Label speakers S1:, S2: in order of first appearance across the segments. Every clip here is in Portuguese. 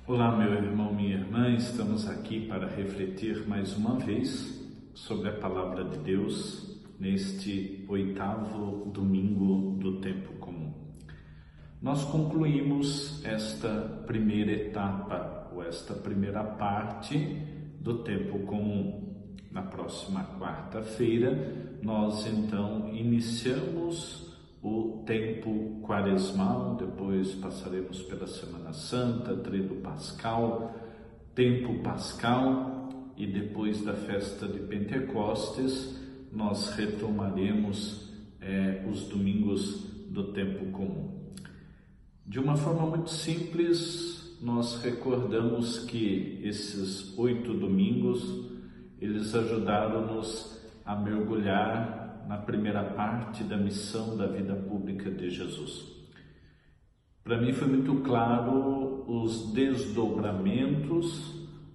S1: Olá, meu irmão, minha irmã, estamos aqui para refletir mais uma vez sobre a Palavra de Deus neste 8º domingo do tempo comum. Nós concluímos esta primeira etapa, ou esta primeira parte do tempo comum. Na próxima quarta-feira, nós então iniciamos o tempo quaresmal, depois passaremos pela Semana Santa, Tríduo Pascal, tempo pascal, e depois da festa de Pentecostes, nós retomaremos os domingos do tempo comum. De uma forma muito simples, nós recordamos que esses 8 domingos, eles ajudaram-nos a mergulhar na primeira parte da missão da vida pública de Jesus. Para mim foi muito claro os desdobramentos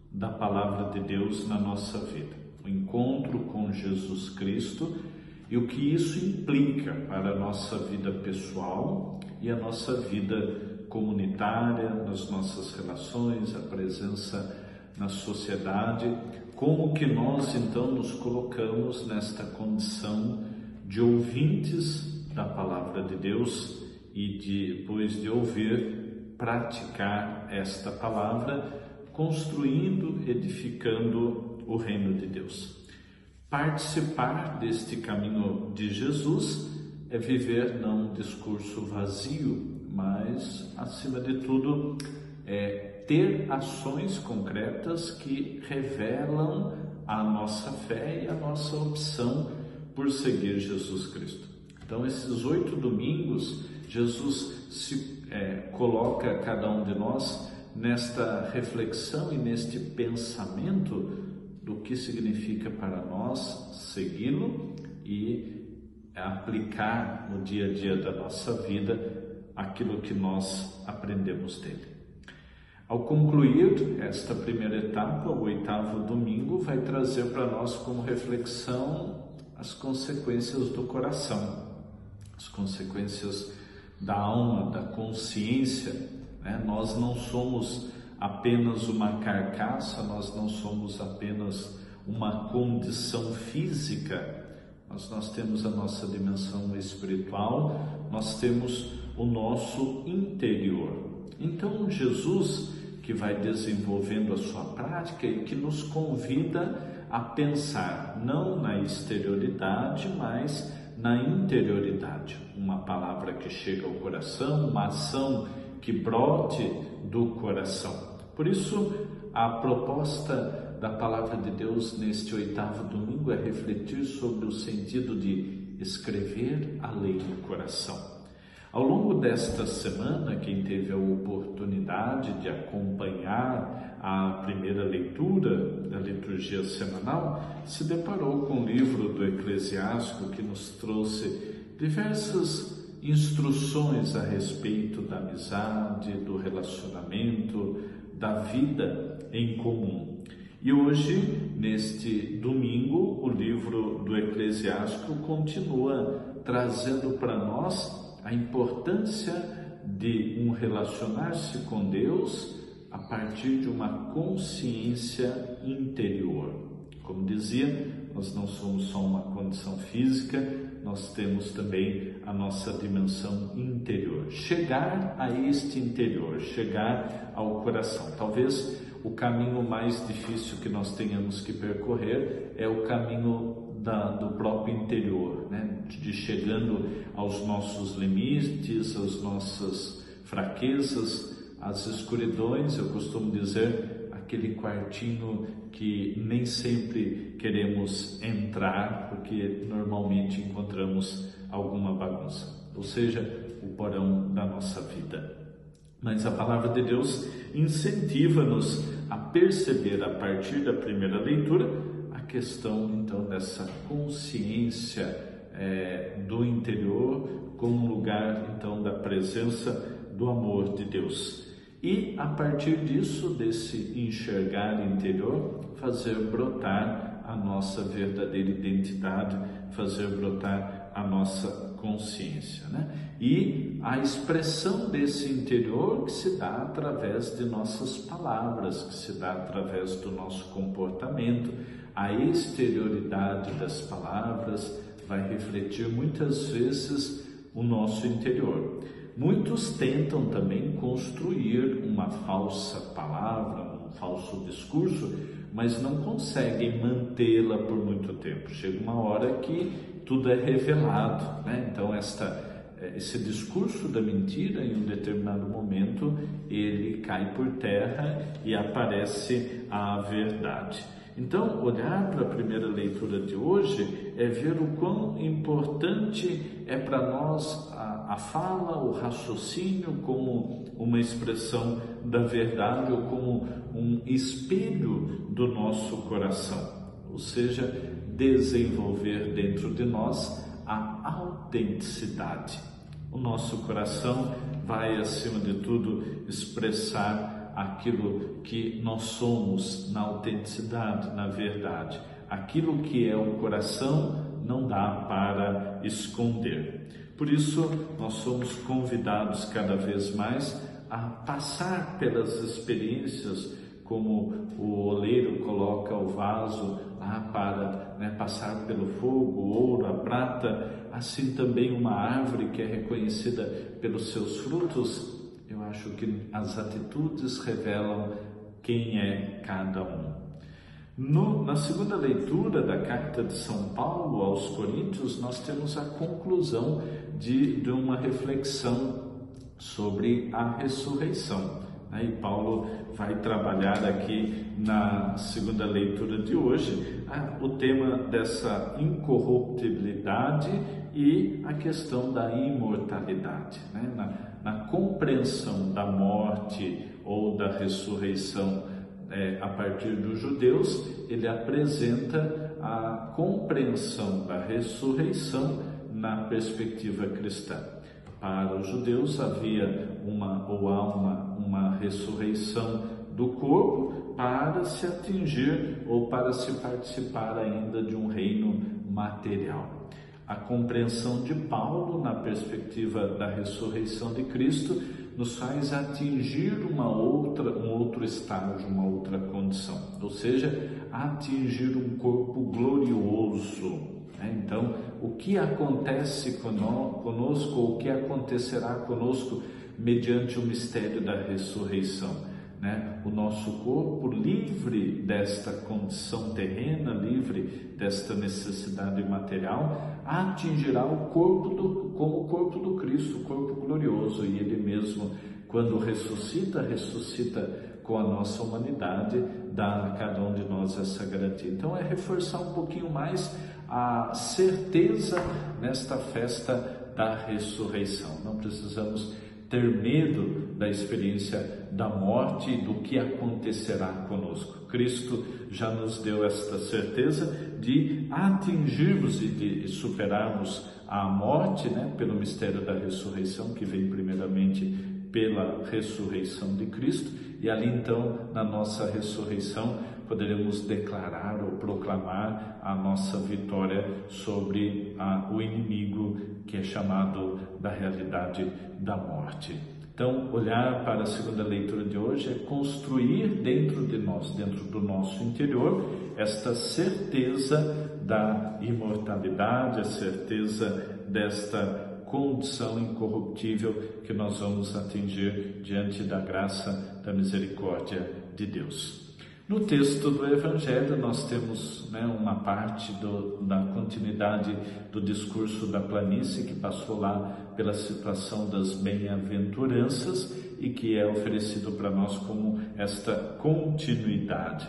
S1: da Palavra de Deus na nossa vida. O encontro com Jesus Cristo e o que isso implica para a nossa vida pessoal e a nossa vida comunitária, nas nossas relações, a presença na sociedade, como que nós então nos colocamos nesta condição de ouvintes da Palavra de Deus e depois de ouvir, praticar esta palavra, construindo, edificando o reino de Deus. Participar deste caminho de Jesus é viver não um discurso vazio, mas, acima de tudo, ter ações concretas que revelam a nossa fé e a nossa opção por seguir Jesus Cristo. Então, esses 8 domingos, Jesus se coloca cada um de nós nesta reflexão e neste pensamento do que significa para nós segui-lo e aplicar no dia a dia da nossa vida aquilo que nós aprendemos dele. Ao concluir esta primeira etapa, o 8º domingo vai trazer para nós como reflexão as consequências do coração, as consequências da alma, da consciência, né? Nós não somos apenas uma carcaça, nós não somos apenas uma condição física, mas nós temos a nossa dimensão espiritual, nós temos o nosso interior. Então, Jesus, que vai desenvolvendo a sua prática e que nos convida a pensar não na exterioridade, mas na interioridade. Uma palavra que chega ao coração, uma ação que brote do coração. Por isso, a proposta da Palavra de Deus neste 8º domingo é refletir sobre o sentido de escrever a lei no coração. Ao longo desta semana, quem teve a oportunidade de acompanhar a primeira leitura da liturgia semanal, se deparou com o livro do Eclesiástico que nos trouxe diversas instruções a respeito da amizade, do relacionamento, da vida em comum. E hoje, neste domingo, o livro do Eclesiástico continua trazendo para nós a importância de um relacionar-se com Deus a partir de uma consciência interior. Como dizia, nós não somos só uma condição física, nós temos também a nossa dimensão interior. Chegar a este interior, chegar ao coração. Talvez o caminho mais difícil que nós tenhamos que percorrer é o caminho do próprio interior, né? De chegando aos nossos limites, às nossas fraquezas, às escuridões. Eu costumo dizer, aquele quartinho que nem sempre queremos entrar, porque normalmente encontramos alguma bagunça, ou seja, o porão da nossa vida. Mas a Palavra de Deus incentiva-nos a perceber, a partir da primeira leitura, a questão então dessa consciência do interior como lugar então da presença do amor de Deus. E a partir disso, desse enxergar interior, fazer brotar a nossa verdadeira identidade, fazer brotar a nossa consciência, né? E a expressão desse interior que se dá através de nossas palavras, que se dá através do nosso comportamento. A exterioridade das palavras vai refletir muitas vezes o nosso interior. Muitos tentam também construir uma falsa palavra, um falso discurso, mas não conseguem mantê-la por muito tempo. Chega uma hora que tudo é revelado, né? Então esse discurso da mentira, em um determinado momento, ele cai por terra e aparece a verdade. Então, olhar para a primeira leitura de hoje é ver o quão importante é para nós a fala, o raciocínio como uma expressão da verdade ou como um espelho do nosso coração. Ou seja, desenvolver dentro de nós a autenticidade. O nosso coração vai, acima de tudo, expressar aquilo que nós somos na autenticidade, na verdade. Aquilo que é o coração não dá para esconder. Por isso, nós somos convidados cada vez mais a passar pelas experiências, como o oleiro coloca o vaso lá para passar pelo fogo, o ouro, a prata, assim também uma árvore que é reconhecida pelos seus frutos. Eu acho que as atitudes revelam quem é cada um. Na segunda leitura da carta de São Paulo aos Coríntios, nós temos a conclusão de uma reflexão sobre a ressurreição. E Paulo vai trabalhar aqui na segunda leitura de hoje o tema dessa incorruptibilidade e a questão da imortalidade. Na compreensão da morte ou da ressurreição a partir dos judeus, ele apresenta a compreensão da ressurreição na perspectiva cristã. Para os judeus havia há uma ressurreição do corpo para se atingir ou para se participar ainda de um reino material. A compreensão de Paulo na perspectiva da ressurreição de Cristo nos faz atingir um outro estágio, uma outra condição, ou seja, atingir um corpo glorioso. Então, o que acontece conosco, ou o que acontecerá conosco mediante o mistério da ressurreição? O nosso corpo, livre desta condição terrena, livre desta necessidade material, atingirá o corpo como o corpo do Cristo, o corpo glorioso, e Ele mesmo, quando ressuscita com a nossa humanidade, dá a cada um de nós essa garantia. Então é reforçar um pouquinho mais a certeza nesta festa da ressurreição. Não precisamos ter medo da experiência da morte e do que acontecerá conosco. Cristo já nos deu esta certeza de atingirmos e de superarmos a morte, pelo mistério da ressurreição, que vem primeiramente pela ressurreição de Cristo, e ali então, na nossa ressurreição, poderemos declarar ou proclamar a nossa vitória sobre o inimigo que é chamado da realidade da morte. Então, olhar para a segunda leitura de hoje é construir dentro de nós, dentro do nosso interior, esta certeza da imortalidade, a certeza desta condição incorruptível que nós vamos atingir diante da graça, da misericórdia de Deus. No texto do Evangelho nós temos uma parte da continuidade do discurso da planície que passou lá pela situação das bem-aventuranças e que é oferecido para nós como esta continuidade.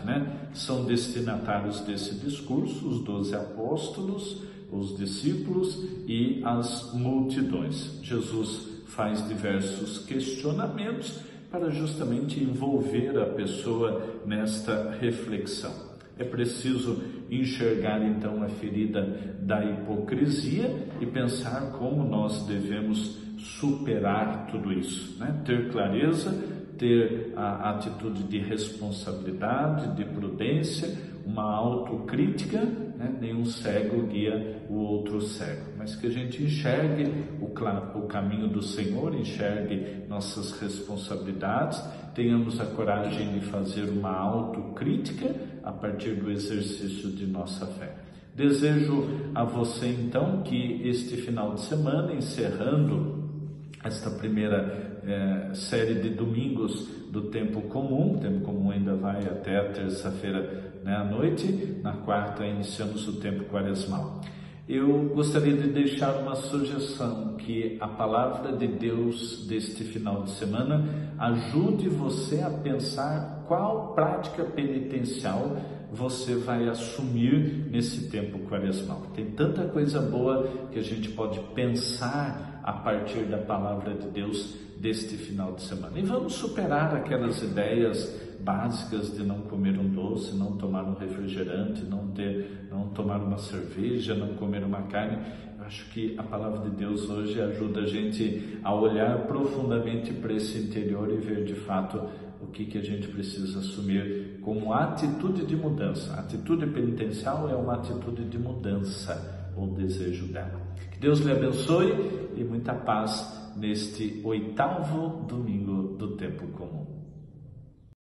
S1: São destinatários desse discurso os 12 apóstolos, os discípulos e as multidões. Jesus faz diversos questionamentos para justamente envolver a pessoa nesta reflexão. É preciso enxergar então a ferida da hipocrisia e pensar como nós devemos superar tudo isso, ter clareza, ter a atitude de responsabilidade, de prudência, uma autocrítica, né? Nenhum cego guia o outro cego, mas que a gente enxergue o caminho do Senhor, enxergue nossas responsabilidades, tenhamos a coragem de fazer uma autocrítica a partir do exercício de nossa fé. Desejo a você então que este final de semana, encerrando esta primeira série de domingos do tempo comum, o tempo comum ainda vai até a terça-feira, né, à noite, na quarta iniciamos o tempo quaresmal. Eu gostaria de deixar uma sugestão, que a palavra de Deus deste final de semana ajude você a pensar qual prática penitencial você vai assumir nesse tempo quaresmal. Tem tanta coisa boa que a gente pode pensar a partir da palavra de Deus deste final de semana. E vamos superar aquelas ideias básicas de não comer um doce, não tomar um refrigerante, não tomar uma cerveja, não comer uma carne. Eu acho que a palavra de Deus hoje ajuda a gente a olhar profundamente para esse interior e ver de fato o que a gente precisa assumir como atitude de mudança. A atitude penitencial é uma atitude de mudança, o desejo dela. Que Deus lhe abençoe e muita paz neste 8º domingo do tempo comum.